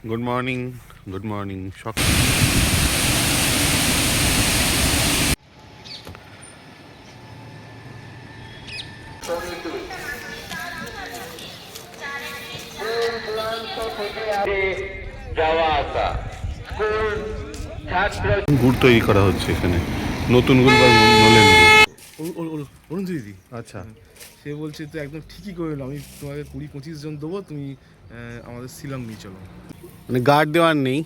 Good morning, good morning. গুড় তৈরি করা হচ্ছে এখানে, নতুন গুড় বা নলেন গুড়। অরুণ দিদি, আচ্ছা, সে বলছে তো একদম ঠিকই করে আমি তোমাকে 20-25 জন দেবো, তুমি আমাদের শিলং নিয়ে চলো। মানে গার্ড দেওয়ার নেই।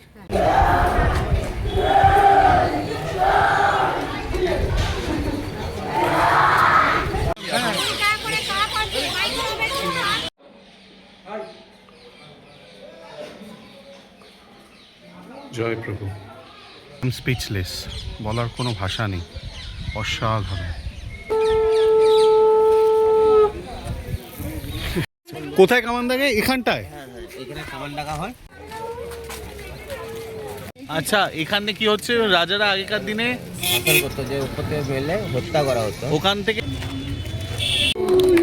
জয় প্রভু। স্পিচলেস, বলার কোনো ভাষা নেই, অসাধারণ। কোথায় কামান দাগে? এখানটায়? এখানে কামান ডাকা হয়। আচ্ছা, এখানে কি হচ্ছে? রাজারা আগেকার দিনে শাসন করতো, যে উপর থেকে মেলে হত্যা করা হতো। ওখান থেকে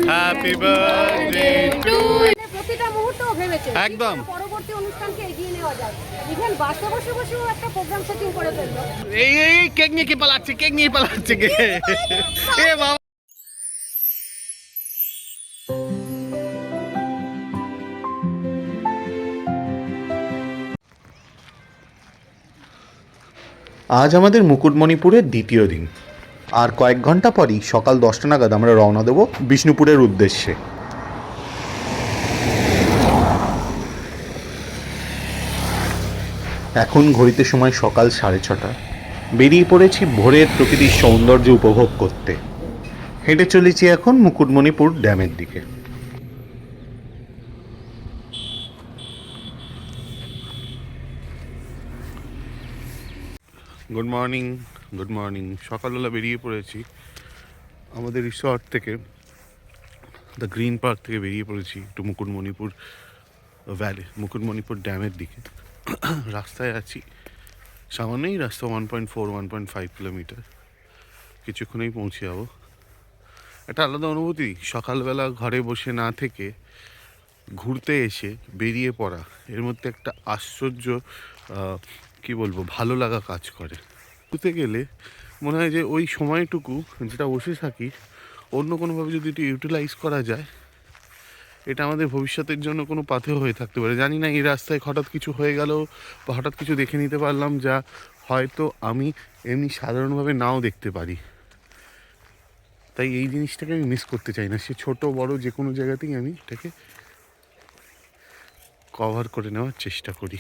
হ্যাপি বার্থডে টু প্রতিটা মুহূর্ত ভেবেছে একদম পরবর্তী অনুষ্ঠানকে এগিয়ে নেওয়া যায়। ইভেন বাসে বসে বসেও একটা প্রোগ্রাম সেটিং করে ফেললো। এই কেক নিয়ে কে পালাচ্ছে? কেক নিয়ে পালাচ্ছে কে? এ বাবা, আজ আমাদের মুকুটমণিপুরের দ্বিতীয় দিন, আর কয়েক ঘন্টা পরই সকাল 10টা নাগাদ আমরা রওনা দেব বিষ্ণুপুরের উদ্দেশ্যে। এখন ঘড়িতে সময় সকাল 6:30। বেরিয়ে পড়েছি ভোরের প্রকৃতির সৌন্দর্য উপভোগ করতে। হেঁটে চলেছি এখন মুকুটমণিপুর ড্যামের দিকে। Good morning, good morning. সকালবেলা বেরিয়ে পড়েছি আমাদের রিসর্ট থেকে, দ্য গ্রিন পার্ক থেকে বেরিয়ে পড়েছি একটু মুকুটমণিপুর ভ্যালি, মুকুটমণিপুর ড্যামের দিকে। রাস্তায় আছি, সামান্যই রাস্তা, 1.5 কিলোমিটার। কিছুক্ষণেই পৌঁছে যাবো। একটা আলাদা অনুভূতি, সকালবেলা ঘরে বসে না থেকে ঘুরতে এসে বেরিয়ে পড়া, এর মধ্যে একটা আশ্চর্য কি বলবো, ভালো লাগা কাজ করে। ঘুরতে গেলে মনে হয় যে ওই সময়টুকু যেটা বসে থাকি, অন্য কোনোভাবে যদি একটু ইউটিলাইজ করা যায়, এটা আমাদের ভবিষ্যতের জন্য কোনো পাথেয় হয়ে থাকতে পারে। জানি না, এই রাস্তায় হঠাৎ কিছু হয়ে গেল বা হঠাৎ কিছু দেখে নিতে পারলাম যা হয়তো আমি এমনি সাধারণভাবে নাও দেখতে পারি। তাই এই জিনিসটাকে আমি মিস করতে চাই না। সে ছোট বড় যে কোনো জায়গাতেই আমি এটাকে কভার করে নেওয়ার চেষ্টা করি।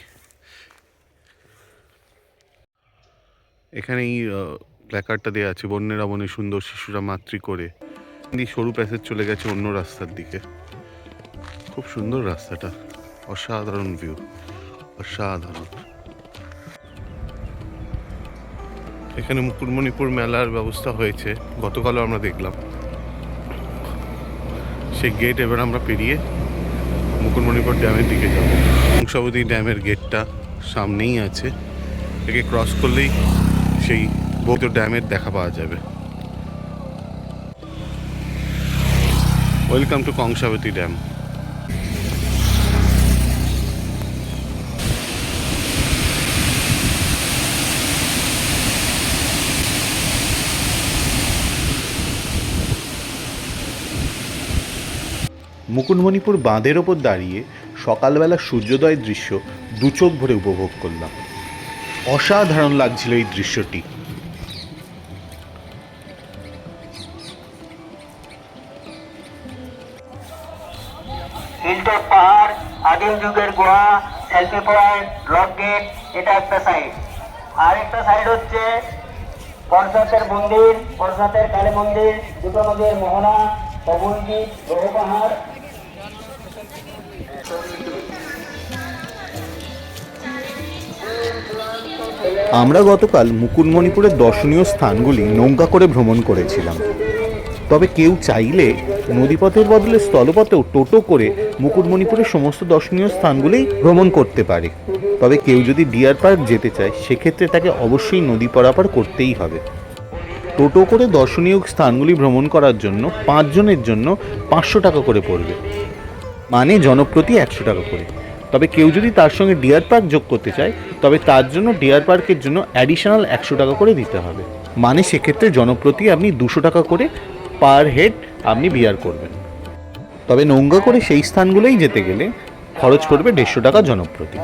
এখানে এই প্ল্যাকার্ডটা দেওয়া আছে, বন্যেরা বনে সুন্দর, শিশুরা মাতৃ করে। সরু প্যাসেজ চলে গেছে অন্য রাস্তার দিকে। খুব সুন্দর রাস্তাটা, অসাধারণ ভিউ, অসাধারণ। এখানে মুকুটমণিপুর মেলার ব্যবস্থা হয়েছে, গতকালও আমরা দেখলাম। সেই গেট এবার আমরা পেরিয়ে মুকুটমণিপুর ড্যামের দিকে যাব। কংসাবতী ড্যামের গেটটা সামনেই আছে, একে ক্রস করলেই সেই বৌদ্ধ ড্যামের দেখা পাওয়া যাবে। Welcome to Kangsabati dam. Mukutmanipur বাঁধের ওপর দাঁড়িয়ে সকালবেলা সূর্যোদয়ের দৃশ্য দু চোখ ভরে উপভোগ করলাম। অসাধারণ লাগছিল এই দৃশ্যটি। হিলটপ পাহাড়, আদিম যুগের গুহা, সেলফি পয়েন্ট, রক গেট, এটা একটা সাইড। আর একটা সাইড হচ্ছে পরশাতের মন্দির, পরশাতের কালী মন্দির, দুটো নদীর মোহনা, কবুলদ্বীপ, গ্রহ পাহাড়। আমরা গতকাল মুকুটমণিপুরের দর্শনীয় স্থানগুলি নৌকা করে ভ্রমণ করেছিলাম। তবে কেউ চাইলে নদীপথের বদলে স্থলপথেও টোটো করে মুকুটমণিপুরের সমস্ত দর্শনীয় স্থানগুলি ভ্রমণ করতে পারে। তবে কেউ যদি ডিয়ার পার্ক যেতে চায়, সেক্ষেত্রে তাকে অবশ্যই নদী পারাপার করতেই হবে। টোটো করে দর্শনীয় স্থানগুলি ভ্রমণ করার জন্য 5 জনের জন্য 500 টাকা করে পড়বে, মানে জনপ্রতি 100 টাকা করে। তবে কেউ যদি তার সঙ্গে ডিয়ার পার্ক যোগ করতে চায় তবে তার জন্য ডিয়ার পার্কের জন্য অ্যাডিশনাল 100 টাকা করে দিতে হবে। মানে সেক্ষেত্রে জনপ্রতি আপনি 200 টাকা করে পার হেড আপনি বিয়ার করবেন। তবে নৌকা করে সেই স্থানগুলোই যেতে গেলে খরচ পড়বে 150 টাকা জনপ্রতি।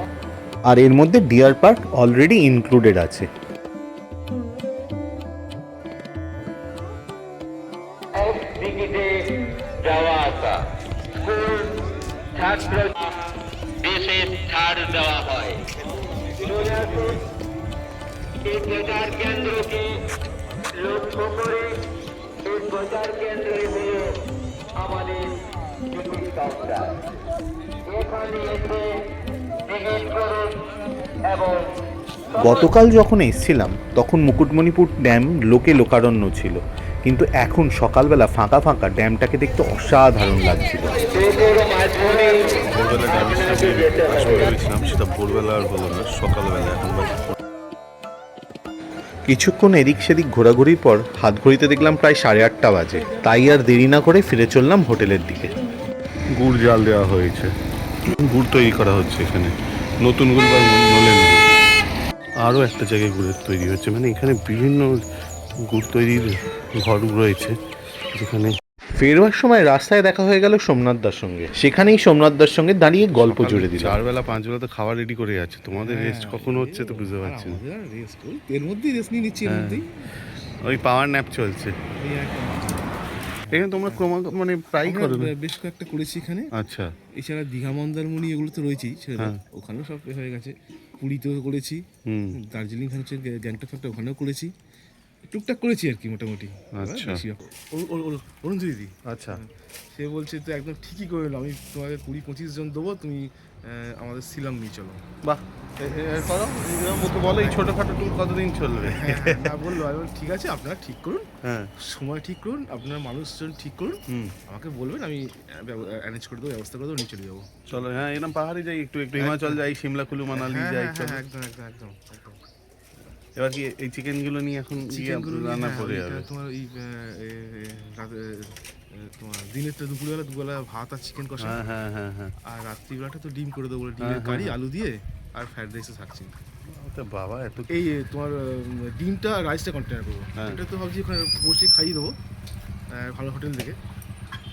আর এর মধ্যে ডিয়ার পার্ক অলরেডি ইনক্লুডেড আছে। টিকিটে যাওয়া আসা, স্কুল ছাত্র বিশেষ ছাড় দেওয়া হয়। এই প্রচার কেন্দ্রকে লক্ষ্য করে এই প্রচার কেন্দ্রে হল আমাদের টিকিট কাউন্টার। এখানে এসে টিকিট করুন এবং গতকাল যখন এসেছিলাম তখন মুকুটমণিপুর ড্যাম লোকে লোকারণ্য ছিল, কিন্তু এখন সকালবেলা ফাঁকা ফাঁকা ড্যামটাকে দেখতে অসাধারণ লাগছিল। ভোরবেলা ড্যামের সামনে আসতে ভেবেছিলাম, সেটা ভোরবেলা আর হলো না, সকালবেলা। এখন বাজে কিছুক্ষণ এদিক সেদিক ঘোরাঘুরির পর হাত ঘড়িতে দেখলাম প্রায় 8:30 বাজে। তাই আর দেরি না করে ফিরে চললাম হোটেলের দিকে। গুড় জাল দেওয়া হয়েছে, গুড় তৈরি করা হচ্ছে এখানে, নতুন গুড় বা নলেন গুড়। আরও একটা জায়গায় গুড়ের তৈরি হচ্ছে, মানে এখানে বিভিন্ন গুড় তৈরির ঘর রয়েছে যেখানে। ফেরবার সময় রাস্তায় দেখা হয়ে গেল সোমনাথদার সঙ্গে। সেখানেই সোমনাথদার সঙ্গে দাঁড়িয়ে গল্প জুড়ে দিল। 4 বেলা 5 বেলা তো খাবার রেডি করে যাচ্ছে, তোমাদের রেস্ট কখন হচ্ছে তো বুঝতে পারছি না। আমাদের রেস্ট এর মধ্যেই রেস্ট নিয়ে নিচ্ছি, এর মধ্যেই ওই পাওয়ার ন্যাপ চলছে এই একটা এখানে। তোমরা মানে প্রায় করো না? বেশ কয়েকটা করেছি এখানে। আচ্ছা, এছাড়া দীঘা মন্দারমণি এগুলো তো রয়েছেই, ওখানেও সব হয়ে গেছে। পুরীতেও করেছি, দার্জিলিং হচ্ছে গ্যাংটক ফ্যাংটক ওখানেও করেছি, টুকটাক করেছি আর কি মোটামুটি। আচ্ছা। অরুণ দিদি, আচ্ছা, সে বলছে তো একদম ঠিকই করে এলো, আমি তোমাকে 20-25 জন দেবো, তুমি আমাদের শিলং নিয়ে চলো। বাহ, করো মুখে বলো। এই ছোটোখাটো ট্যুর কতদিন চলবে? না বললো, আমি বললাম, ঠিক আছে আপনারা ঠিক করুন, হ্যাঁ, সময় ঠিক করুন, আপনার মানুষজন ঠিক করুন, আমাকে বলবেন, আমি অ্যারেঞ্জ করে দেবো, ব্যবস্থা করে দেবো, নিয়ে চলে যাবো। চলো। হ্যাঁ, এরকম পাহাড়ে যাই, একটু একটু হিমাচল যাই, সিমলা কুলু মানালি যাই। চলো, একদম একদম একদম একদম। এবার কি এই চিকেনগুলো নিয়ে এখন রান্না করে যাবে? তোমার এই তোমার দিনের তো দুপুরবেলা ভাত আর চিকেন কষা, হ্যাঁ হ্যাঁ হ্যাঁ হ্যাঁ। আর রাত্রিবেলাটা তো ডিম করে দেবো, ডিমের কারি আলু দিয়ে, আর ফ্রাইড রাইসে থাকছি। বাবা, এত এই তোমার ডিমটা রাইসটা কন্টেনার করবো, এটা তো ভাবছি ওখানে বসে খাইয়ে দেবো ভালো হোটেল থেকে।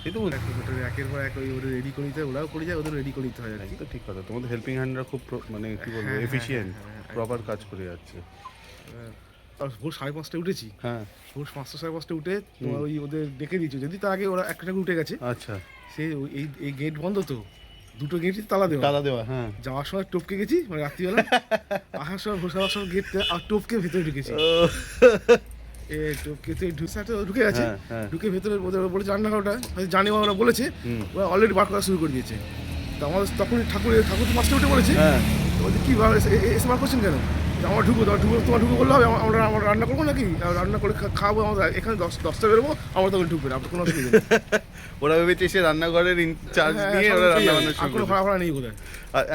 এই তো হোটেলে একের পর এক ওদের রেডি করে দিতে হয়, ওরাও করে যায়, ওদের রেডি করে দিতে হয় আর কি। তো ঠিক কথা, তোমাদের হেল্পিং হ্যান্ডরা খুব মানে কি বলবো, এফিশিয়েন্ট, প্রপার কাজ করে যাচ্ছে। আর ভোর 5:30টায় উঠেছি। হ্যাঁ, ভোর 5:30 উঠে তোমার ওই ওদের ডেকে দিয়েছো, যদি তার আগে ওরা একটা উঠে গেছে। আচ্ছা, সে এই গেট বন্ধ তো, দুটো গেটই তালা দেওয়া। হ্যাঁ, যাওয়ার সময় টপকে গেছি, মানে রাত্রিবেলা আসার সময় ভোর 7:30 গেট আর টপকে ভেতরে ঢুকেছি। ঢুকে গেছে, ঢুকে ভেতরে ওদের বলেছে রান্নাঘরটা জানি, ওরা বলেছে ওরা অলরেডি বার করা শুরু করে দিয়েছে। তো আমাদের তখনই ঠাকুর তো 5টা উঠে বলেছে, বলছে কি এসে বার করছেন কেন? আমার তোমার ঢুকো বললে হবে, আমরা রান্না করবো নাকি? রান্না করে খাবো, আমরা এখানে 10টা বেরোবো, আমরা তখন ঢুকবে না, আপনার কোনো অসুবিধা নেই। ওরা ভেবেছে সে রান্নাঘরের ইনচার্জ নিয়ে ওরা রান্না বান্না শুরু করে। ভাড়া নেই কোথায়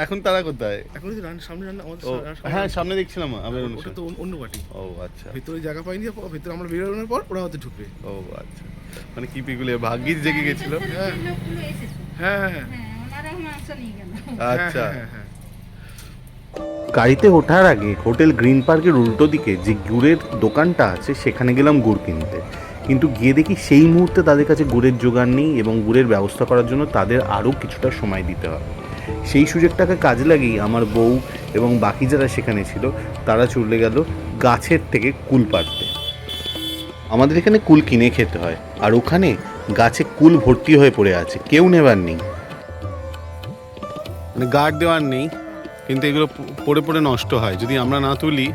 এখন তারা কোথায়? এখন সামনে রান্না আমাদের। হ্যাঁ, সামনে দেখছিলাম আমি। ওটা তো অন্য পার্টি। ও আচ্ছা, ভেতরে জায়গা পাইনি, ভেতরে আমরা বেরোনোর পর ওরা হয়তো ঢুকবে। ও আচ্ছা, মানে কি পিগুলো ভাগ্যিস জেগে গেছিল। হ্যাঁ হ্যাঁ আচ্ছা। গাড়িতে ওঠার আগে হোটেল গ্রিন পার্কের উল্টো দিকে যে গুড়ের দোকানটা আছে সেখানে গেলাম গুড় কিনতে, কিন্তু গিয়ে দেখি সেই মুহূর্তে তাদের কাছে গুড়ের জোগাড় নেই এবং গুড়ের ব্যবস্থা করার জন্য তাদের আরও কিছুটা সময় দিতে হবে। সেই সুযোগটাকে কাজে লাগিয়ে আমার বউ এবং বাকি যারা সেখানে ছিল তারা চলে গেল গাছের থেকে কুল পাড়তে। আমাদের এখানে কুল কিনে খেতে হয়, আর ওখানে গাছে কুল ভর্তি হয়ে পড়ে আছে, কেউ নেবার নেই, মানে গার্ড দেওয়ার নেই, কিন্তু এগুলো পড়ে পড়ে নষ্ট হয় যদি আমরা না তুলি।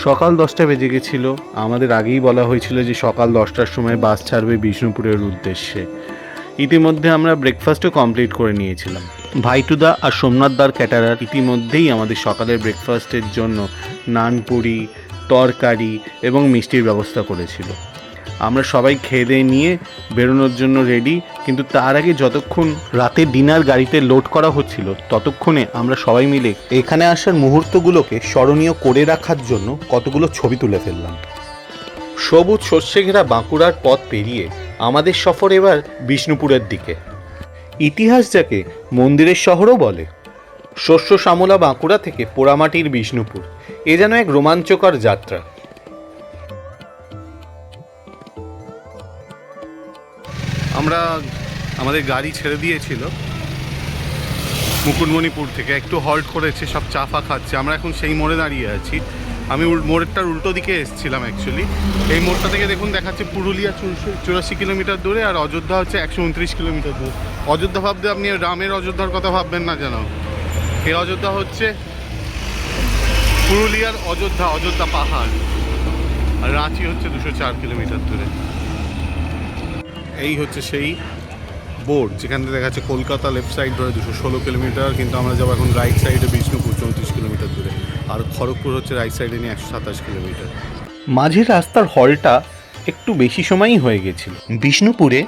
সকাল 10টা বেজে গেছিল। আমাদের আগেই বলা হয়েছিল যে সকাল 10টার সময় বাস ছাড়বে বিষ্ণুপুরের উদ্দেশ্যে। ইতিমধ্যে আমরা ব্রেকফাস্টও কমপ্লিট করে নিয়েছিলাম। ভাইটুদা আর সোমনাথদার ক্যাটারার ইতিমধ্যেই আমাদের সকালের ব্রেকফাস্টের জন্য নানপুরি, তরকারি এবং মিষ্টির ব্যবস্থা করেছিল। আমরা সবাই খেয়ে দিয়ে নিয়ে বেরোনোর জন্য রেডি, কিন্তু তার আগে যতক্ষণ রাতের ডিনার গাড়িতে লোড করা হচ্ছিল ততক্ষণে আমরা সবাই মিলে এখানে আসার মুহূর্তগুলোকে স্মরণীয় করে রাখার জন্য কতগুলো ছবি তুলে ফেললাম। সবুজ শস্যে ঘেরা বাঁকুড়ার পথ পেরিয়ে আমাদের সফর এবার বিষ্ণুপুরের দিকে। ইতিহাস যাকে মন্দিরের শহরও বলে। শস্য শ্যামলা বাঁকুড়া থেকে পোড়ামাটির বিষ্ণুপুর, এ যেন এক রোমাঞ্চকর যাত্রা। আমরা আমাদের গাড়ি ছেড়ে দিয়েছিল মুকুটমণিপুর থেকে, একটু হল্ট করেছে, সব চা ফা খাচ্ছে। আমরা এখন সেই মোড়ে দাঁড়িয়ে আছি। আমি মোড়েরটার উল্টো দিকে এসেছিলাম অ্যাকচুয়ালি। এই মোড়টা থেকে দেখুন দেখাচ্ছে পুরুলিয়া 84 কিলোমিটার দূরে, আর অযোধ্যা হচ্ছে 129 কিলোমিটার দূরে। অযোধ্যা ভাবতে আপনি রামের অযোধ্যার কথা ভাববেন না যেন। এই অযোধ্যা হচ্ছে পুরুলিয়ার অযোধ্যা, অযোধ্যা পাহাড়। আর রাঁচি হচ্ছে 204 কিলোমিটার দূরে। এই হচ্ছে সেই বোর্ড যেখান থেকে দেখা যাচ্ছে কলকাতা লেফট সাইড ধরে 216 কিলোমিটার, কিন্তু আমরা যাবো এখন রাইট সাইডে বিষ্ণুপুর 34 কিলোমিটার দূরে, আর খড়গপুর হচ্ছে রাইট সাইডে নিয়ে 127 কিলোমিটার। মাঝের রাস্তার হলটা একটু বেশি সময়ই হয়ে গেছিল বিষ্ণুপুরে,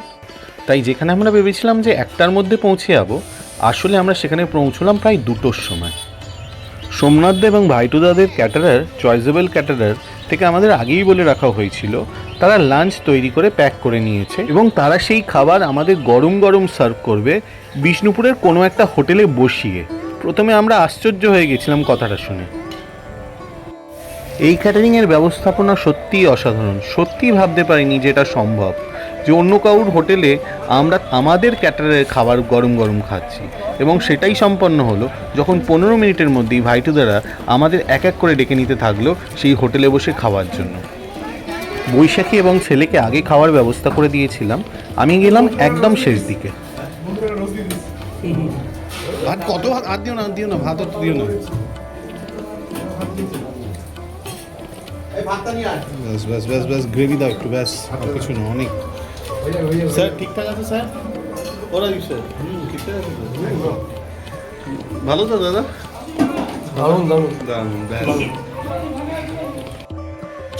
তাই যেখানে আমরা ভেবেছিলাম যে 1টার মধ্যে পৌঁছে যাবো, আসলে আমরা সেখানে পৌঁছলাম প্রায় 2টোর সময়। সোমনাথ এবং ভাইটুদাদের ক্যাটারার, চয়েসেবল ক্যাটারার থেকে আমাদের আগেই বলে রাখা হয়েছিল তারা লাঞ্চ তৈরি করে প্যাক করে নিয়েছে, এবং তারা সেই খাবার আমাদের গরম গরম সার্ভ করবে বিষ্ণুপুরের কোনো একটা হোটেলে বসিয়ে। প্রথমে আমরা আশ্চর্য হয়ে গেছিলাম কথাটা শুনে। এই ক্যাটারিংয়ের ব্যবস্থাপনা সত্যিই অসাধারণ। সত্যিই ভাবতে পারিনি যে এটা সম্ভব, যে অন্য কারোর হোটেলে আমরা আমাদের ক্যাটারের খাবার গরম গরম খাচ্ছি। এবং সেটাই সম্পন্ন হলো যখন 15 মিনিটের মধ্যেই ভাইটুদারা আমাদের এক এক করে ডেকে নিতে থাকলো সেই হোটেলে বসে খাওয়ার জন্য। বৈশাখী এবং ছেলেকে আগে খাওয়ার ব্যবস্থা করে দিয়েছিলাম, আমি গেলাম একদম শেষ দিকে। ভাত কত ভাত? আর দিও না ভাত অত দিও না। ব্যাস ব্যাস ব্যাস ব্যাস, গ্রেভি দাও একটু, ব্যাস আর কিছু না, অনেক। স্যার ঠিকঠাক আছে স্যার? ওরা স্যার ঠিকঠাক আছে? ভালো তো দাদা? দারুণ দারুণ দারুণ, ব্যাস।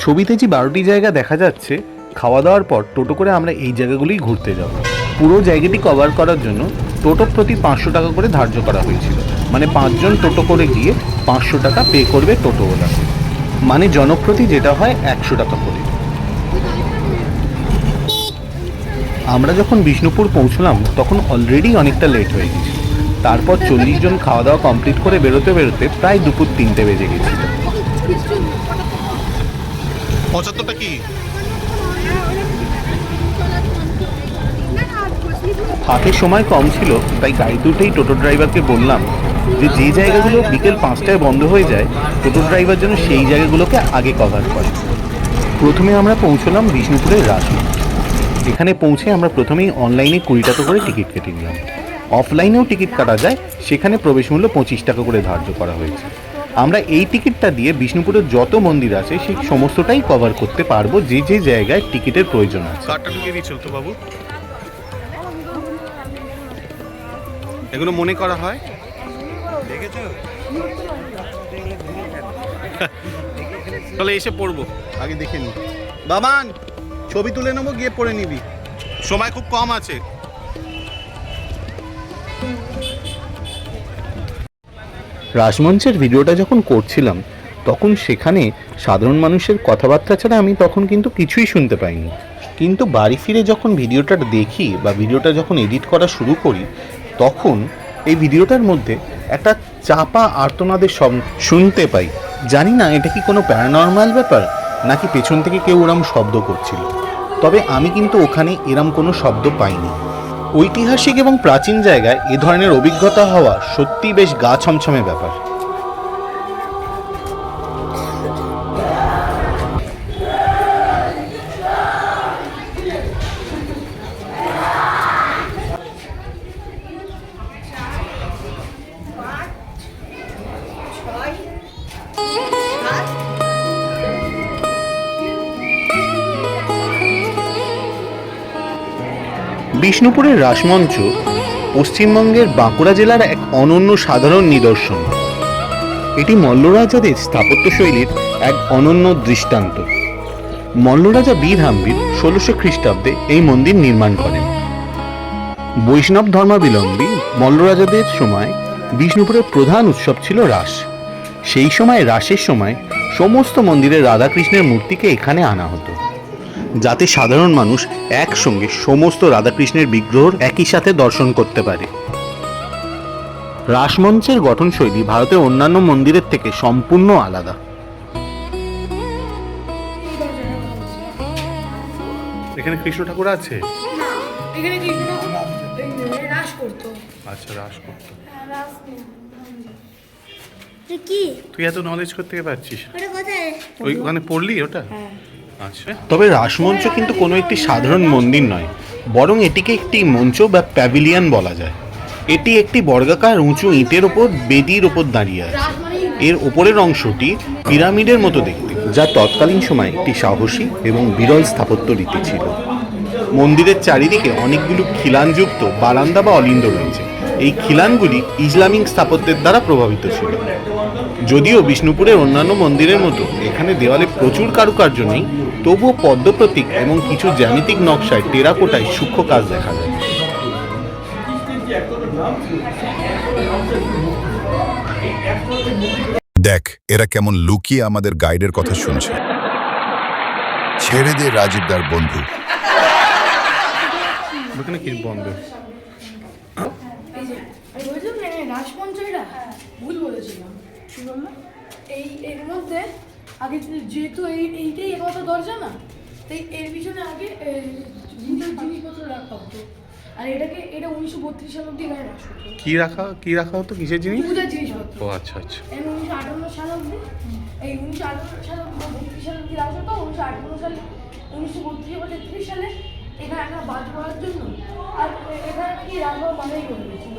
ছবিতে যে 12টি জায়গা দেখা যাচ্ছে, খাওয়া দাওয়ার পর টোটো করে আমরা এই জায়গাগুলোই ঘুরতে যাব। পুরো জায়গাটি কভার করার জন্য টোটো প্রতি 500 টাকা করে ধার্য করা হয়েছিল। মানে 5 জন টোটো করে গিয়ে 500 টাকা পে করবে টোটোওয়ালা, মানে জনপ্রতি যেটা হয় 100 টাকা করে। আমরা যখন বিষ্ণুপুর পৌঁছলাম তখন অলরেডি অনেকটা লেট হয়ে গেছিল। তারপর 40 জন খাওয়া দাওয়া কমপ্লিট করে বেরোতে বেরোতে প্রায় দুপুর 3টে বেজে গেছিল। 75টা কি? হাতে সময় কম ছিল, তাই গাড়িতে উঠেই টোটো ড্রাইভারকে বললাম যে যে জায়গাগুলো বিকেল 5টায় বন্ধ হয়ে যায় টোটো ড্রাইভার যেন সেই জায়গাগুলোকে আগে কভার করে। প্রথমে আমরা পৌঁছলাম বিষ্ণুপুরের রাসমঞ্চ। এখানে পৌঁছে আমরা প্রথমেই অনলাইনে 20 টাকা করে টিকিট কেটে নিলাম। অফলাইনেও টিকিট কাটা যায়, সেখানে প্রবেশ মূল্য 25 টাকা করে ধার্য করা হয়েছে। আমরা এই টিকিটটা দিয়ে বিষ্ণুপুরের যত মন্দির আছে সেই সমস্তটাই কভার করতে পারবো, যে যে জায়গায় টিকিটের প্রয়োজন আছে। কার্ডটা ঢুকিয়ে দিয়েছিল তো বাবু? এগুলো মনে করা হয়, দেখেছো? তাহলে এসে পড়বো, আগে দেখে নি। বাবান ছবি তুলে নেবো, গিয়ে পড়ে নিবি, সময় খুব কম আছে। রাসমঞ্চের ভিডিওটা যখন করছিলাম তখন সেখানে সাধারণ মানুষের কথাবার্তা ছাড়া আমি তখন কিন্তু কিছুই শুনতে পাইনি। কিন্তু বাড়ি ফিরে যখন ভিডিওটা দেখি বা ভিডিওটা যখন এডিট করা শুরু করি, তখন এই ভিডিওটার মধ্যে একটা চাপা আর্তনাদের শব্দ শুনতে পাই। জানি না এটা কি কোনো প্যারানর্মাল ব্যাপার নাকি পেছন থেকে কেউ ওরম শব্দ করছিল, তবে আমি কিন্তু ওখানে এরম কোনো শব্দ পাইনি। ঐতিহাসিক এবং প্রাচীন জায়গায় এ ধরনের অভিজ্ঞতা হওয়া সত্যিই বেশ গা ছমছমে ব্যাপার। বিষ্ণুপুরের রাসমঞ্চ পশ্চিমবঙ্গের বাঁকুড়া জেলার এক অনন্য সাধারণ নিদর্শন। এটি মল্লরাজাদের স্থাপত্যশৈলীর এক অনন্য দৃষ্টান্ত। মল্লরাজা বীরহাম্বীর 1600 খ্রিস্টাব্দে এই মন্দির নির্মাণ করেন। বৈষ্ণব ধর্মাবলম্বী মল্লরাজাদের সময় বিষ্ণুপুরের প্রধান উৎসব ছিল রাস। সেই সময় রাসের সময় সমস্ত মন্দিরের রাধাকৃষ্ণের মূর্তিকে এখানে আনা হতো। যাতে সাধারণ মানুষ একসঙ্গে সমস্ত রাধাকৃষ্ণের বিগ্রহ একই সাথে দর্শন করতে পারে। রাসমঞ্চের গঠনশৈলী ভারতের অন্যান্য মন্দিরের থেকে সম্পূর্ণ আলাদা। এখানে কৃষ্ণ ঠাকুর আছে? এখানে কৃষ্ণ রাস করতো। আচ্ছা, রাস করতো। কি তুই এত নলেজ করতে পারছিস? ওটা কোথায়? ওখানে পড়লি ওটা? আচ্ছা। তবে রাসমঞ্চ কিন্তু কোনো একটি সাধারণ মন্দির নয়, বরং এটিকে একটি মঞ্চ বা প্যাভিলিয়ন বলা যায়। এটি একটি বর্গাকার উঁচু ইটের ওপর বেদির ওপর দাঁড়িয়ে আছে। এর ওপরের অংশটি পিরামিডের মতো দেখতে, যা তৎকালীন সময়ে একটি সাহসী এবং বিরল স্থাপত্য রীতি ছিল। মন্দিরের চারিদিকে অনেকগুলো খিলানযুক্ত বারান্দা বা অলিন্দ রয়েছে। এই খিলানগুলি ইসলামিক স্থাপত্যের দ্বারা প্রভাবিত ছিল। যদিও বিষ্ণুপুরের অন্যান্য মন্দিরের মতো এখানে দেওয়ালে প্রচুর কারুকার্য নেই, তবুও পদ্ম প্রতীক এবং কিছু জ্যামিতিক নকশায় টেরাকোটায় সূক্ষ্ম কাজ দেখা যায়। দেখ এরা কেমন লুকিয়ে আমাদের গাইডের কথা শুনছে। ছেড়ে দে রাজীবদার বন্ধু। ওখানে কি বন্ধ? রাসমঞ্চ এটা ভুল বলেছিলাম। এর মধ্যে আগে যেহেতু এইটাই একমাত্র দরজা না, তাই এর পিছনে আগে জিনিসপত্র রাখা হতো। আর এটা 1932 সাল অব্দি এখানে রাখা হতো। কি রাখা হতো? কিসের জিনিস? পূজার জিনিসপত্র। ও আচ্ছা আচ্ছা। 1958 সাল অব্দি, এই 1958 সাল অব্দি 32 সাল অব্দি রাখা হতো। 1958 সালে 1932 বা 33 সালে এখানে একটা বাদ পড়ার জন্য আর এখানে নাকি রাখা মানাই করে দিয়েছিল,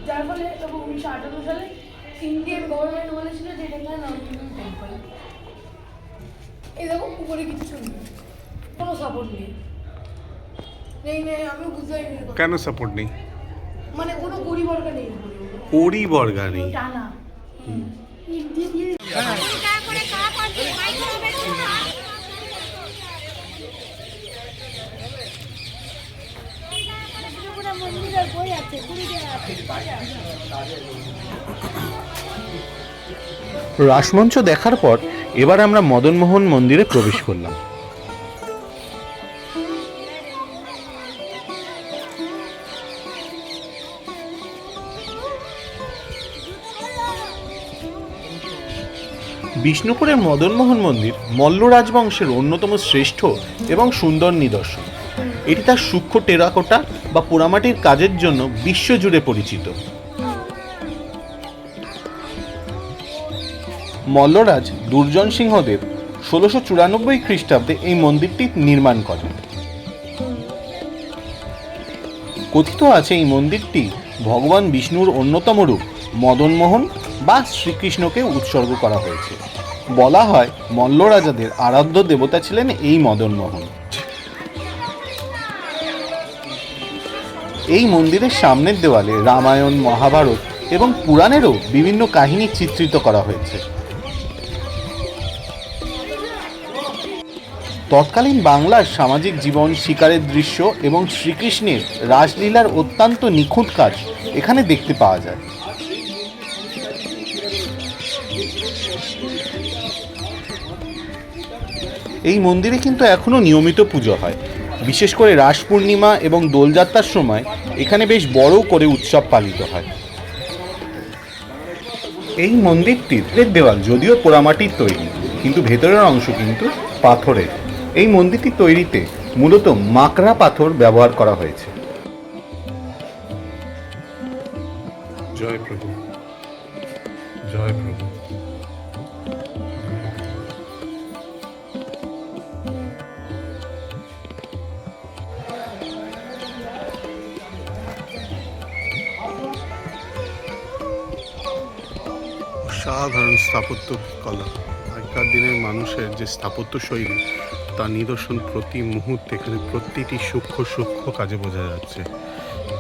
যার ফলে 1958 সালে ইন্ডিয়ান গভর্নমেন্ট বলেছিল যে এটা এখানে নন-হিউম্যান টেম্পল। এই দেখো উপরে কিছু নেই, কোনো সাপোর্ট নেই। আমি বুঝতে পারিনি কেন সাপোর্ট নেই? মানে কোনো পরিবর্তন নেই, পরিবর্গা নেই। টানা রাসমঞ্চ দেখার পর এবার আমরা মদনমোহন মন্দিরে প্রবেশ করলাম। বিষ্ণুপুরের মদনমোহন মন্দির মল্ল রাজবংশের অন্যতম শ্রেষ্ঠ এবং সুন্দর নিদর্শন। এটি তার সূক্ষ্ম টেরাকোটা বা পোড়ামাটির কাজের জন্য বিশ্বজুড়ে পরিচিত। মল্লরাজ দুর্জন সিংহদেব 1694 খ্রিস্টাব্দে এই মন্দিরটি নির্মাণ করেন। কথিত আছে এই মন্দিরটি ভগবান বিষ্ণুর অন্যতম রূপ মদনমোহন বা শ্রীকৃষ্ণকে উৎসর্গ করা হয়েছে। বলা হয় মল্ল রাজাদের আরাধ্য দেবতা ছিলেন এই মদনমোহন। এই মন্দিরের সামনের দেওয়ালে রামায়ণ, মহাভারত এবং পুরাণেরও বিভিন্ন কাহিনী চিত্রিত করা হয়েছে। তৎকালীন বাংলার সামাজিক জীবন, শিকারের দৃশ্য এবং শ্রীকৃষ্ণের রাসলীলার অত্যন্ত নিখুঁত কাজ এখানে দেখতে পাওয়া যায়। এই মন্দিরে কিন্তু এখনো নিয়মিত পুজো হয়। বিশেষ করে রাস পূর্ণিমা এবং দোলযাত্রার সময় এখানে বেশ বড় করে উৎসব পালিত হয়। এই মন্দিরটির দেওয়াল যদিও পোড়ামাটির তৈরি, কিন্তু ভেতরের অংশ কিন্তু পাথরের। এই মন্দিরটি তৈরিতে মূলত মাকড়া পাথর ব্যবহার করা হয়েছে। জয় প্রভু, জয় প্রভু। অসাধারণ স্থাপত্য কলা। আগেকার দিনের মানুষের যে স্থাপত্য শৈলী, তার নিদর্শন প্রতি মুহূর্তে এখানে প্রতিটি সূক্ষ্ম সূক্ষ্ম কাজে বোঝা যাচ্ছে।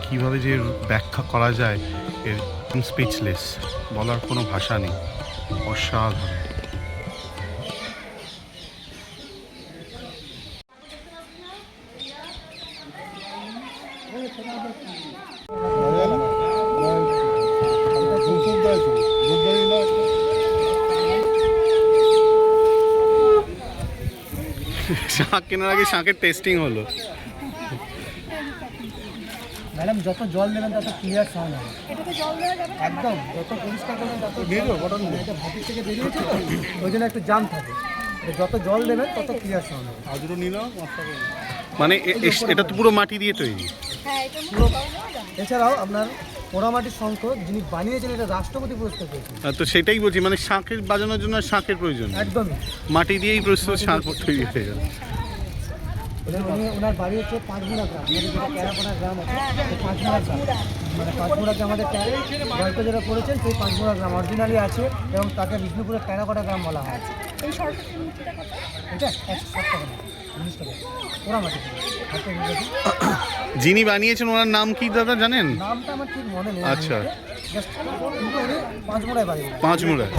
কিভাবে যে ব্যাখ্যা করা যায় এর স্পিচলেস, বলার কোনো ভাষা নেই। অসাধারণ। শাঁখ কেনার আগে শাঁখের টেস্টিং হলো। ম্যাডাম যত জল দেবেন তত ক্লিয়ার সাউন্ড হবে। এটাতে জল দেওয়া যাবে? একদম যত পরিষ্কার করবেন তত এটা ভাতির থেকে বেরিয়েছে তো ওই জন্য একটু জাম থাকে। যত জল দেবেন তত ক্লিয়ার সাউন্ড হবে। আজও নিলাম মানে এটা তো পুরো মাটি দিয়ে তৈরি। হ্যাঁ, এটা পুরো দেওয়া যাবে। এছাড়াও আপনার পোড়ামাটির শঙ্খ যিনি বানিয়েছেন এটা রাষ্ট্রপতি পুরস্কার পেয়েছেন। তো সেটাই বলছি, মানে শাঁখের বাজানোর জন্য শাঁখের প্রয়োজন, একদমই মাটি দিয়েই প্রস্তুত শাঁখ তৈরি হয়ে যাবে। ওনার বাড়ি হচ্ছে পাঁচমুড়া গ্রাম, আমাদের যেটা ক্যারাপোনা গ্রাম আছে সেই পাঁচমুড়া গ্রাম, মানে পাঁচমুড়াকে আমাদের গল্প যেটা করেছেন সেই পাঁচমুড়া গ্রাম অরিজিনালি আছে এবং তাকে বিষ্ণুপুরের ক্যারাপোনা গ্রাম বলা হয়। এই সরকারি মূর্তিটা কত? এটা 160 টাকা, 19 টাকা পোড়ামাটি। যিনি বানিয়েছেন ওনার নাম কি দাদা জানেন? নামটা আমার ঠিক মনে নেই। আচ্ছা, জাস্ট উনি পাঁচমুড়ায় বাড়ি। পাঁচমুড়ায়।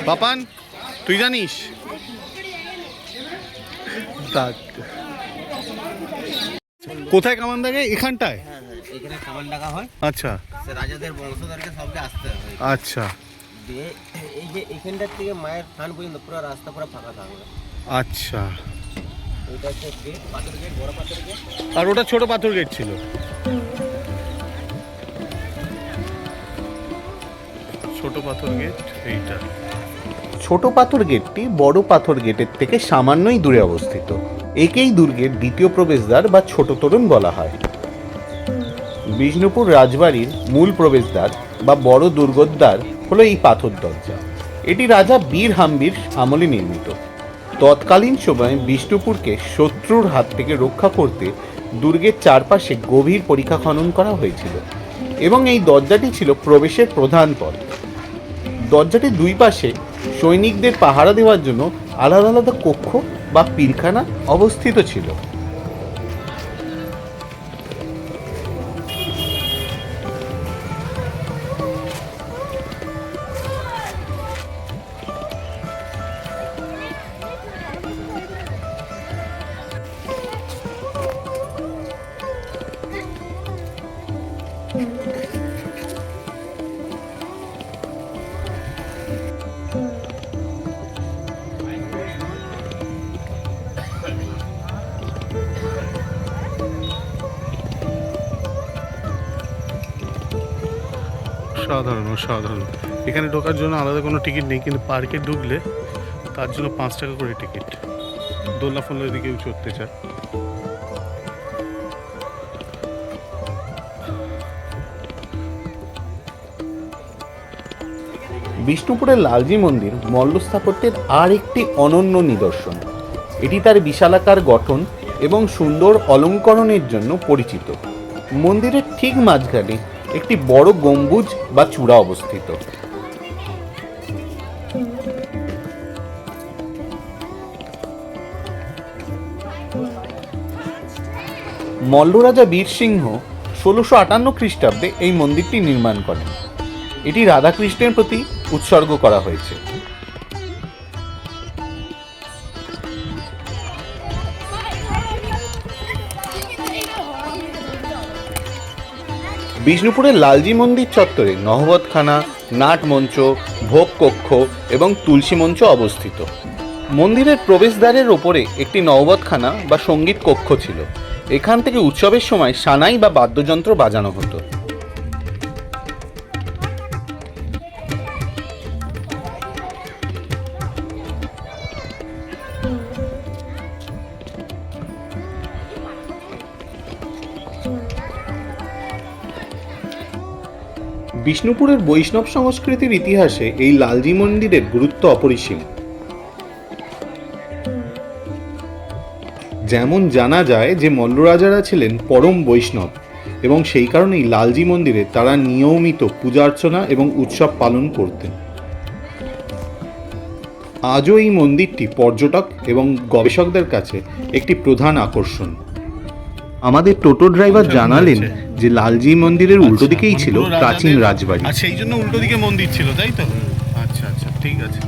পাপান তুই জানিস? কোথায় কামান দাগে? এখানটায়? হ্যাঁ, এখানে কামান ডাকা হয়। আচ্ছা, রাজাদের বংশধরকে সবকে আসতে হয়। আচ্ছা দিয়ে এই যে এখানটার থেকে মায়ের স্থান পর্যন্ত পুরো রাস্তা পুরো ফাঁকা থাকবে। আচ্ছা। ওইটা হচ্ছে গেট, পাথর গেট, বড় পাথর গেট। আর ওটা ছোট পাথর গেট ছিল। ছোট পাথর গেট এইটা। ছোট পাথর গেটটি বড় পাথর গেটের থেকে সামান্যই দূরে অবস্থিত। একেই দুর্গের দ্বিতীয় প্রবেশদ্বার বা ছোট তোরণ বলা হয়। বিষ্ণুপুর রাজবাড়ির মূল প্রবেশদ্বার বা বড় দুর্গদ্বার হলো এই পাথর দরজা। এটি রাজা বীর হাম্বির আমলে নির্মিত। তৎকালীন সময়ে বিষ্ণুপুরকে শত্রুর হাত থেকে রক্ষা করতে দুর্গের চারপাশে গভীর পরিখা খনন করা হয়েছিল এবং এই দরজাটি ছিল প্রবেশের প্রধান পথ। দরজাটির দুই পাশে সৈনিকদের পাহারা দেওয়ার জন্য আলাদা আলাদা কক্ষ বা পিলখানা অবস্থিত ছিল। সাধারণ অসাধারণ। এখানে ঢোকার জন্য আলাদা কোনো টিকিট নেই, কিন্তু পার্কে ঢুকলে তার জন্য 5 টাকা করে টিকিট। দোলনা ফোলনা যদি কেউ চড়তে চায়। বিষ্ণুপুরের লালজি মন্দির মল্ল স্থাপত্যের আর একটি অনন্য নিদর্শন। এটি তার বিশালাকার গঠন এবং সুন্দর অলঙ্করণের জন্য পরিচিত। মন্দিরের ঠিক মাঝখানে একটি বড় গম্বুজ বা চূড়া অবস্থিত। মল্ল রাজা বীর সিংহ 1658 খ্রিস্টাব্দে এই মন্দিরটি নির্মাণ করেন। এটি রাধাকৃষ্ণের প্রতি উৎসর্গ করা হয়েছে। বিষ্ণুপুরের লালজি মন্দির চত্বরে নহবতখানা, নাট মঞ্চ, ভোগ কক্ষ এবং তুলসী মঞ্চ অবস্থিত। মন্দিরের প্রবেশদ্বারের ওপরে একটি নহবতখানা বা সঙ্গীত কক্ষ ছিল। এখান থেকে উৎসবের সময় সানাই বা বাদ্যযন্ত্র বাজানো হতো। বিষ্ণুপুরের বৈষ্ণব সংস্কৃতির ইতিহাসে এই লালজি মন্দিরের গুরুত্ব অপরিসীম। যেমন জানা যায় যে মল্ল রাজারা ছিলেন পরম বৈষ্ণব এবং সেই কারণেই লালজি মন্দিরে তারা নিয়মিত পূজা অর্চনা এবং উৎসব পালন করতেন। আজও এই মন্দিরটি পর্যটক এবং গবেষকদের কাছে একটি প্রধান আকর্ষণ। আমাদের টোটো ড্রাইভার জানালেন যে লালজি মন্দিরের উল্টো দিকেই ছিল প্রাচীন রাজবাড়ি। আর সেই জন্য উল্টো দিকে মন্দির ছিল, তাই তো? আচ্ছা আচ্ছা, ঠিক আছে।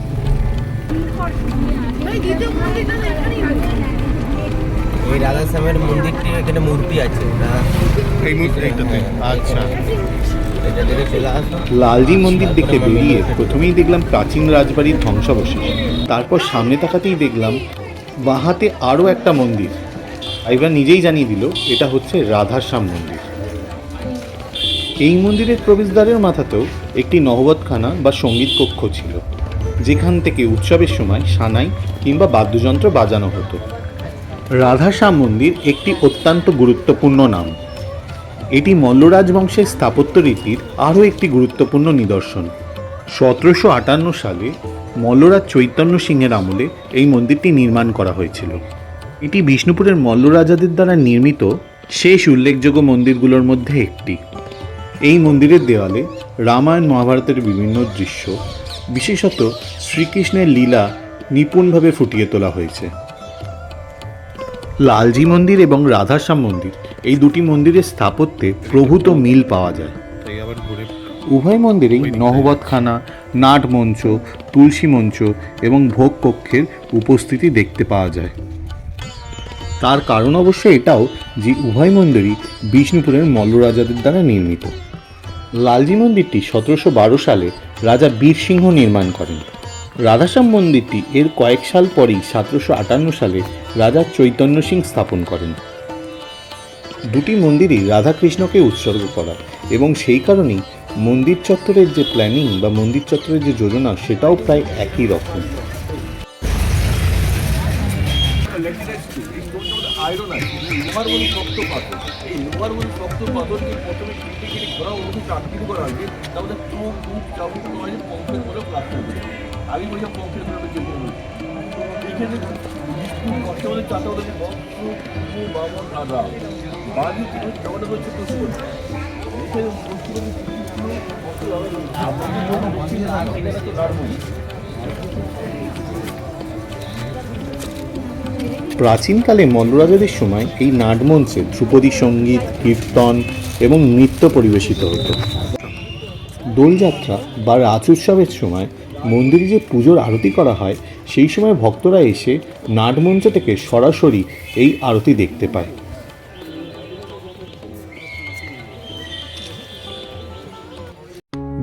এই রাধা শ্যামের মন্দিরটি এখানে মূর্তি আছে। এই মূর্তিটাতে? আচ্ছা। লালজি মন্দির দেখে বেরিয়ে প্রথমেই দেখলাম প্রাচীন রাজবাড়ির ধ্বংসাবশেষ। তারপর সামনে তাকাতেই দেখলাম বাঁহাতে আরও একটা মন্দির। এবার নিজেই জানিয়ে দিল এটা হচ্ছে রাধাশ্যাম মন্দির। এই মন্দিরের প্রবেশদ্বারের মাথাতেও একটি নহবতখানা বা সঙ্গীত কক্ষ ছিল, যেখান থেকে উৎসবের সময় সানাই কিংবা বাদ্যযন্ত্র বাজানো হতো। রাধাশ্যাম মন্দির একটি অত্যন্ত গুরুত্বপূর্ণ নাম। এটি মল্ল রাজবংশের স্থাপত্য রীতির আরও একটি গুরুত্বপূর্ণ নিদর্শন। 1758 সালে মল্লরাজ চৈতন্য সিংহের আমলে এই মন্দিরটি নির্মাণ করা হয়েছিল। এটি বিষ্ণুপুরের মল্ল রাজাদের দ্বারা নির্মিত শেষ উল্লেখযোগ্য মন্দিরগুলোর মধ্যে একটি। এই মন্দিরের দেওয়ালে রামায়ণ মহাভারতের বিভিন্ন দৃশ্য, বিশেষত শ্রীকৃষ্ণের লীলা নিপুণভাবে ফুটিয়ে তোলা হয়েছে। লালজি মন্দির এবং রাধাশ্যাম মন্দির এই দুটি মন্দিরের স্থাপত্যে প্রভূত মিল পাওয়া যায়। তাই আবার ঘুরে উভয় মন্দিরেই নহবতখানা, নাট মঞ্চ, তুলসী মঞ্চ এবং ভোগ কক্ষের উপস্থিতি দেখতে পাওয়া যায়। তার কারণ অবশ্য এটাও যে উভয় মন্দিরই বিষ্ণুপুরের মল্ল রাজাদের দ্বারা নির্মিত। লালজি মন্দিরটি 1712 সালে রাজা বীরসিংহ নির্মাণ করেন। রাধাশ্যাম মন্দিরটি এর কয়েক সাল পরেই 1758 সালে রাজা চৈতন্য সিং স্থাপন করেন। দুটি মন্দিরই রাধাকৃষ্ণকে উৎসর্গ করা, এবং সেই কারণেই মন্দির চত্বরের যে প্ল্যানিং বা মন্দির চত্বরের যে যোজনা সেটাও প্রায় একই রকম। আয়রন আছে, লোহার বলে শক্ত পাথর। এই লোহার বলে শক্ত পাথরকে প্রথমে কেটে কেটে ঘোরা ওরকম চাকরি করা হয়েছে, তারপরে চোখ মুখ চাবুক করা হয়েছে, পঙ্কের বলে প্লাস্টার করেছে। আমি বলছি পঙ্কের বলে কেটে এখানে কষ্ট বলে চারটা বলে বামন রাধা বাড়ি জগটা হচ্ছে প্রশ্ন প্রাচীনকালে মল্লরাজাদের সময় এই নাটমঞ্চে ধ্রুপদী সঙ্গীত, কীর্তন এবং নৃত্য পরিবেশিত হতো। দোলযাত্রা বা রাজ উৎসবের সময় মন্দিরে যে পুজোর আরতি করা হয়, সেই সময় ভক্তরা এসে নাটমঞ্চ থেকে সরাসরি এই আরতি দেখতে পায়।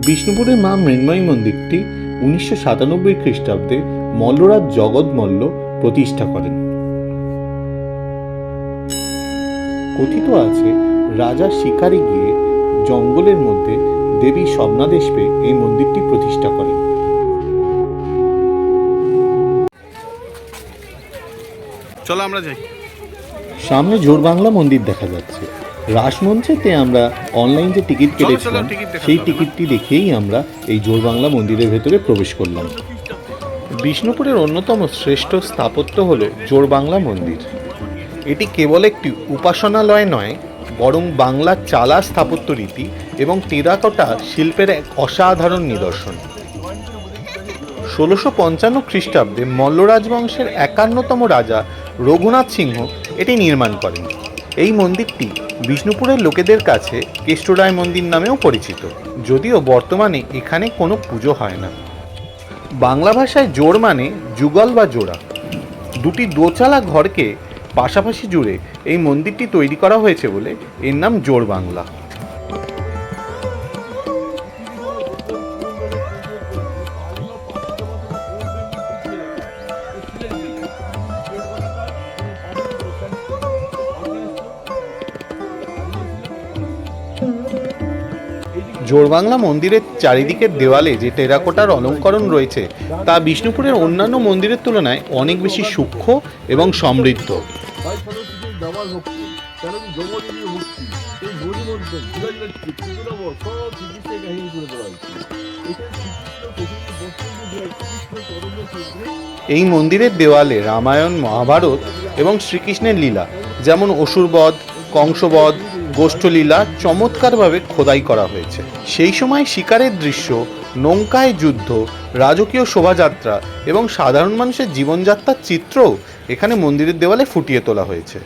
বিষ্ণুপুরের মা মৃন্ময়ী মন্দিরটি 1997 খ্রিস্টাব্দে মল্লরাজ জগৎ মল্ল প্রতিষ্ঠা করেন। কথিত আছে রাজা শিকারে গিয়ে জঙ্গলের মধ্যে দেবী স্বপ্নাদেশ পেয়ে এই মন্দিরটি প্রতিষ্ঠা করেন। চলো আমরা যাই। সামনে জোরবাংলা মন্দির দেখা যাচ্ছে। রাসমঞ্চেতে আমরা অনলাইন যে টিকিট কেটেছিলাম সেই টিকিটটি দেখেই আমরা এই জোরবাংলা মন্দিরের ভেতরে প্রবেশ করলাম। বিষ্ণুপুরের অন্যতম শ্রেষ্ঠ স্থাপত্য হল জোরবাংলা মন্দির। এটি কেবল একটি উপাসনালয় নয়, বরং বাংলার চালা স্থাপত্য রীতি এবং টেরাকোটা শিল্পের এক অসাধারণ নিদর্শন। 1655 খ্রিস্টাব্দে মল্ল রাজবংশের 51তম রাজা রঘুনাথ সিংহ এটি নির্মাণ করেন। এই মন্দিরটি বিষ্ণুপুরের লোকেদের কাছে কেষ্টরায় মন্দির নামেও পরিচিত, যদিও বর্তমানে এখানে কোনো পুজো হয় না। বাংলা ভাষায় জোড় মানে যুগল বা জোড়া। দুটি দোচালা ঘরকে পাশাপাশি জুড়ে এই মন্দিরটি তৈরি করা হয়েছে বলে এর নাম জোড় বাংলা। জোড়বাংলা মন্দিরের চারিদিকের দেওয়ালে যে টেরাকোটার অলঙ্করণ রয়েছে তা বিষ্ণুপুরের অন্যান্য মন্দিরের তুলনায় অনেক বেশি সূক্ষ্ম এবং সমৃদ্ধ। এই মন্দিরের দেওয়ালে রামায়ণ, মহাভারত এবং শ্রীকৃষ্ণের লীলা, যেমন অসুরবধ, কংসবধ, গোষ্ঠলীলা চমৎকারভাবে খোদাই করা হয়েছে। সেই সময় শিকারের দৃশ্য, নৌকায় যুদ্ধ, রাজকীয় শোভাযাত্রা এবং সাধারণ মানুষের জীবনযাত্রার চিত্রও এখানে মন্দিরের দেওয়ালে ফুটিয়ে তোলা হয়েছে।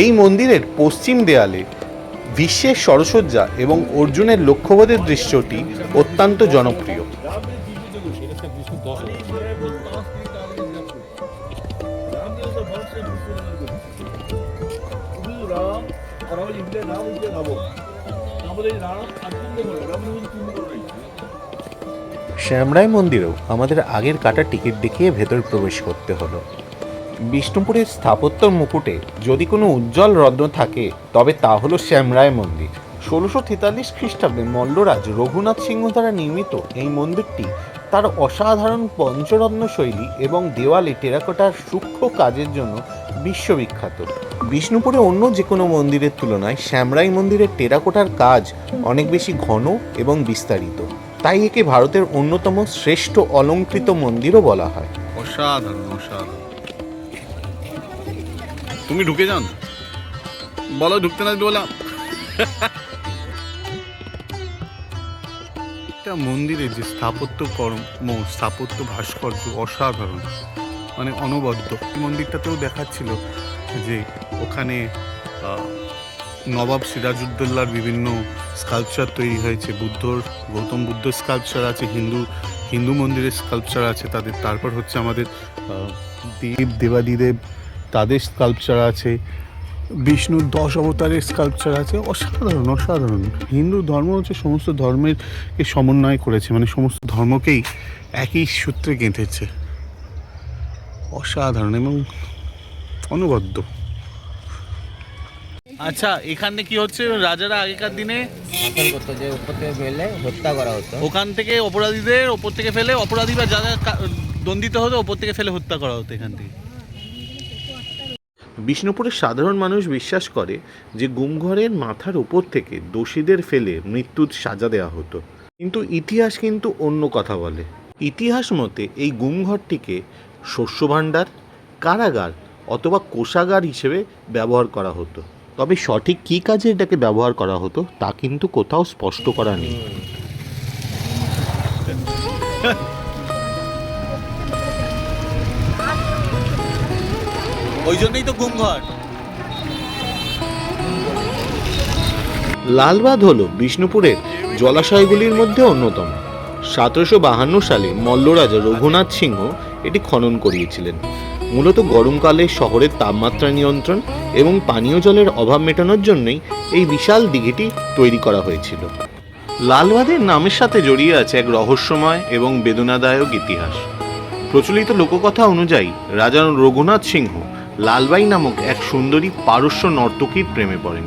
এই মন্দিরের পশ্চিম দেয়ালে বিশ্বের সরসজ্জা এবং অর্জুনের লক্ষ্যবোধের দৃশ্যটি অত্যন্ত জনপ্রিয়। শ্যামরাই মন্দিরেও আমাদের আগের কাটা টিকিট দেখিয়ে ভেতর প্রবেশ করতে হলো। বিষ্ণুপুরের স্থাপত্যর মুকুটে যদি কোনো উজ্জ্বল রত্ন থাকে তবে তা হলো শ্যামরায় মন্দির। 1643 খ্রিস্টাব্দে মল্লরাজ রঘুনাথ সিংহ দ্বারা নির্মিত এই মন্দিরটি তার অসাধারণ পঞ্চরত্ন শৈলী এবং দেওয়ালে টেরাকোটার সূক্ষ্ম কাজের জন্য বিশ্ববিখ্যাত। বিষ্ণুপুরে অন্য যে কোনো মন্দিরের তুলনায় শ্যামরাই মন্দিরের টেরাকোটার কাজ অনেক বেশি ঘন এবং বিস্তারিত, তাই একে ভারতের অন্যতম শ্রেষ্ঠ অলঙ্কৃত মন্দিরও বলা হয়। অসাধারণ অসাধারণ। তুমি ঢুকে যান, বলো ঢুকতে না বললাম। এটা মন্দিরের যে স্থাপত্য কর্ম, স্থাপত্য ভাস্কর্য অসাধারণ, মানে অনবদ্য। মন্দিরটাতেও দেখাচ্ছিল যে ওখানে নবাব সিরাজউদ্দৌলার বিভিন্ন স্কাল্পচার তৈরি হয়েছে, গৌতম বুদ্ধ স্কাল্পচার আছে, হিন্দু মন্দিরের স্কাল্পচার আছে তাদের, তারপর হচ্ছে আমাদের দেবাদিদেব তাদের স্কাল্পচার আছে, বিষ্ণুর 10 অবতারের স্কাল্পচার আছে। অসাধারণ অসাধারণ। হিন্দু ধর্ম হচ্ছে সমস্ত ধর্মের সমন্বয় করেছে, মানে সমস্ত ধর্মকেই একই সূত্রে গেঁথেছে। অসাধারণ এবং অনবদ্য। আচ্ছা, এখানে কি হচ্ছে, রাজারা আগেকার দিনে শাসন করতো, যে উপর থেকে ফেলে হত্যা করা হতো, ওখান থেকে অপরাধীদের ওপর থেকে ফেলে, অপরাধী বা যারা দণ্ডিত হতো ওপর থেকে ফেলে হত্যা করা হতো এখান থেকে। বিষ্ণুপুরের সাধারণ মানুষ বিশ্বাস করে যে গুমঘরের মাথার উপর থেকে দোষীদের ফেলে মৃত্যুর সাজা দেওয়া হতো, কিন্তু ইতিহাস কিন্তু অন্য কথা বলে। ইতিহাস মতে এই গুমঘরটিকে শস্য ভাণ্ডার, কারাগার অথবা কোষাগার হিসেবে ব্যবহার করা হতো, তবে সঠিক কী কাজে এটাকে ব্যবহার করা হতো তা কিন্তু কোথাও স্পষ্ট করা নেই। ওই জন্যই তো গুমঘর। লালবাঁধ হলো বিষ্ণুপুরের জলাশয়গুলির মধ্যে অন্যতম। 1752 সালে মল্লরাজা রঘুনাথ সিংহ এটি খনন করিয়েছিলেন, মূলত গরমকালে শহরের তাপমাত্রা নিয়ন্ত্রণ এবং পানীয় জলের অভাব মেটানোর জন্যই এই বিশাল দিঘিটি তৈরি করা হয়েছিল। লালবাঁধের নামের সাথে জড়িয়ে আছে এক রহস্যময় এবং বেদনাদায়ক ইতিহাস। প্রচলিত লোককথা অনুযায়ী রাজা রঘুনাথ সিংহ লালবাই নামক এক সুন্দরী পারস্য নর্তকীর প্রেমে পড়েন।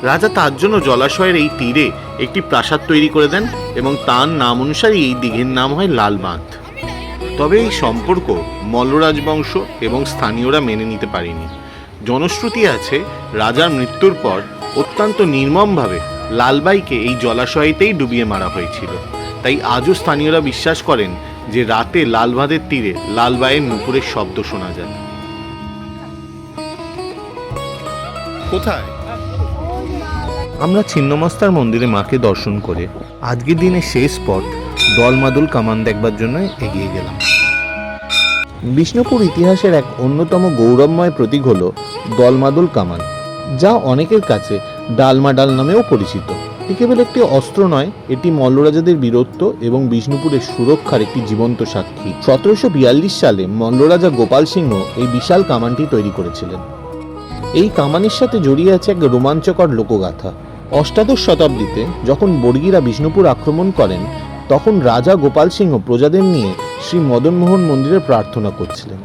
রাজা তার জন্য জলাশয়ের এই তীরে একটি প্রাসাদ তৈরি করে দেন এবং তার নাম অনুসারে এই দিঘির নাম হয় লালবাঁধ। তবে এই সম্পর্ক মল্ল রাজবংশ এবং স্থানীয়রা মেনে নিতে পারেনি। জনশ্রুতি আছে রাজার মৃত্যুর পর অত্যন্ত নির্মমভাবে লালবাইকে এই জলাশয়েতেই ডুবিয়ে মারা হয়েছিল, তাই আজও স্থানীয়রা বিশ্বাস করেন যে রাতে লালবাঁধের তীরে লালবাইয়ের নুপুরের শব্দ শোনা যায়। কোথায়? আমরা ছিন্নমস্তার মন্দিরে মাকে দর্শন করে আজকের দিনের শেষ স্পট দলমাদল কামান দেখবার জন্য এগিয়ে গেলাম। বিষ্ণুপুর ইতিহাসের এক অন্যতম গৌরবময় প্রতীক হল দলমাদল কামান, যা অনেকের কাছে ডালমাডাল নামেও পরিচিত। এটি কেবল একটি অস্ত্র নয়, এটি মল্লরাজাদের বীরত্ব এবং বিষ্ণুপুরের সুরক্ষার একটি জীবন্ত সাক্ষী। 1742 সালে মল্লরাজা গোপাল সিংহ এই বিশাল কামানটি তৈরি করেছিলেন। এই কামানের সাথে জড়িয়ে আছে এক রোমাঞ্চকর লোকগাথা। অষ্টাদশ শতাব্দীতে যখন বর্গীরা বিষ্ণুপুর আক্রমণ করেন, তখন রাজা গোপাল সিংহ প্রজাদের নিয়ে শ্রী মদনমোহন মন্দিরে প্রার্থনা করছিলেন।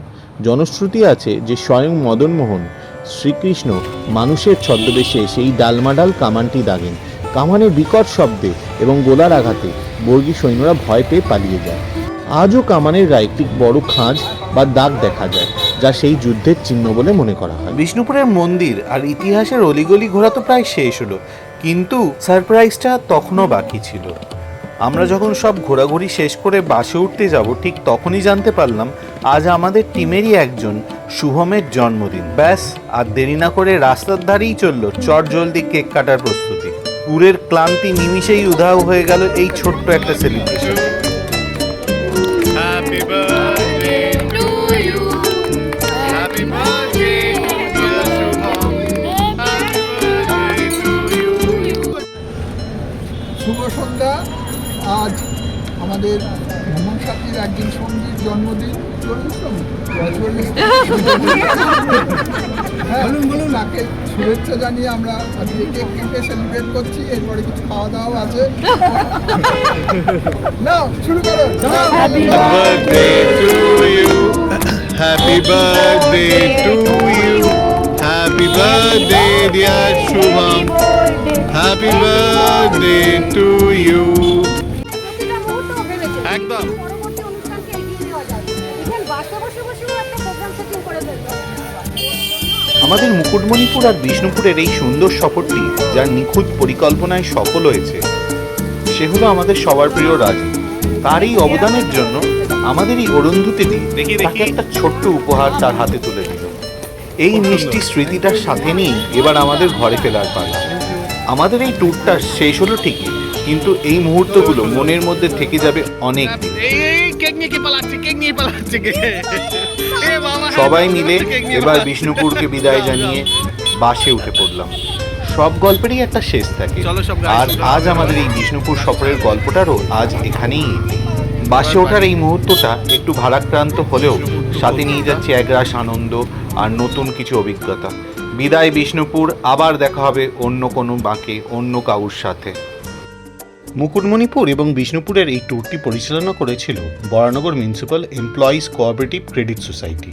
জনশ্রুতি আছে যে স্বয়ং মদনমোহন শ্রীকৃষ্ণ মানুষের ছদ্মবেশে সেই ডালমাডাল কামানটি দাগেন। কামানের বিকট শব্দে এবং গোলার আঘাতে বর্গী সৈন্যরা ভয় পেয়ে পালিয়ে যায়। আজও কামানের গায়ে একটি বড় খাঁজ বা দাগ দেখা যায়, যা সেই যুদ্ধের চিহ্ন বলে মনে করা হয়। বিষ্ণুপুরের মন্দির আর ইতিহাসের অলিগলি ঘোরা তো প্রায় শেষ হলো, কিন্তু সারপ্রাইজটা তখনও বাকি ছিল। আমরা যখন সব ঘোরাঘুরি শেষ করে বাসে উঠতে যাব, ঠিক তখনই জানতে পারলাম আজ আমাদের টিমেরই একজন শুভমের জন্মদিন। ব্যাস, আর দেরি না করে রাস্তার ধারেই চলল চট জলদি কেক কাটার প্রস্তুতি। পুরের ক্লান্তি নিমিষেই উধাও হয়ে গেল এই ছোট্ট একটা celebration. Happy birthday to you. Happy birthday to dear Shubham. আমাদের ভ্রমণ সাথীর একজন সঙ্গীর জন্মদিন বলুন তাকে শুভেচ্ছা জানিয়ে আমরা আজকে কেক কেটে সেলিব্রেট করছি। এরপরে কিছু খাওয়া দাওয়া আছে। না শুরু করো। Happy birthday to you. Happy birthday dear Shubham. Happy birthday to you. প্রতিটা মুহূর্ত ভেবেছে একদম। পরবর্তী অনুষ্ঠানকে এগিয়ে নেওয়া যায়। ইভেন বাসে বসে বসেও একটা প্রোগ্রাম সেটিং করে ফেলবে। আমাদের মুকুটমণিপুর আর বিষ্ণুপুরের এই সুন্দর সফরটি যার নিখুঁত পরিকল্পনায় সফল হয়েছে সে হলো আমাদের সবার প্রিয় রাজীব। তার এই অবদানের জন্য আমাদের এই অরুন্ধতিটি তাকে একটা ছোট্ট উপহার তার হাতে তুলে দিল। এই মিষ্টি স্মৃতিটার সাথে নিয়েই এবার আমাদের ঘরে ফেরার পালা। আমাদের এই ট্যুরটা শেষ হলো ঠিকই, কিন্তু এই মুহূর্তগুলো মনের মধ্যে থেকে যাবে অনেক দিন। সবাই মিলে এবার বিষ্ণুপুরকে বিদায় জানিয়ে বাসে উঠে পড়লাম। সব গল্পেরই একটা শেষ থাকে, আর আজ আমাদের এই বিষ্ণুপুর সফরের গল্পটারও আজ এখানেই এন্ডিং। বাসে ওঠার এই মুহূর্তটা একটু ভারাক্রান্ত হলেও সাথে নিয়ে যাচ্ছে একরাশ আনন্দ আর নতুন কিছু অভিজ্ঞতা। বিদায় বিষ্ণুপুর, আবার দেখা হবে অন্য কোনো বাঁকে অন্য কাউর সাথে। মুকুটমণিপুর এবং বিষ্ণুপুরের এই ট্যুরটি পরিচালনা করেছিল Baranagar municipal employees cooperative credit society.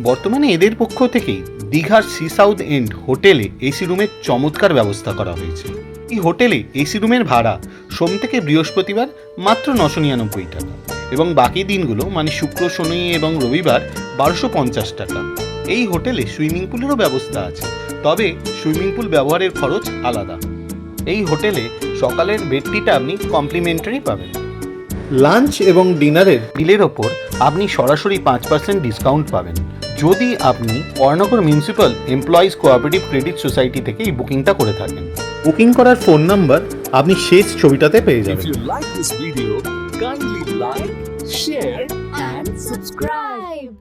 বর্তমানে এদের পক্ষ থেকেই দীঘার সি সাউথ এন্ড হোটেলে এসি রুমের চমৎকার ব্যবস্থা করা হয়েছে। এই হোটেলে এসি রুমের ভাড়া সোম থেকে বৃহস্পতিবার মাত্র 999 টাকা এবং বাকি দিনগুলো মানে শুক্র, শনি এবং রবিবার 1250 টাকা। এই হোটেলে সুইমিং পুলেরও ব্যবস্থা আছে, তবে সুইমিং পুল ব্যবহারের খরচ আলাদা। এই হোটেলে সকালের বেডটিটা আপনি কমপ্লিমেন্টারি পাবেন। লাঞ্চ এবং ডিনারের বিলের ওপর আপনি সরাসরি 5% ডিসকাউন্ট পাবেন যদি আপনি Baranagar municipal employees cooperative credit society থেকে এই বুকিংটা করে থাকেন। বুকিং করার ফোন নাম্বার আপনি শেষ ছবিটাতে পেয়ে যাবেন। If you like this video, kindly like, share and subscribe.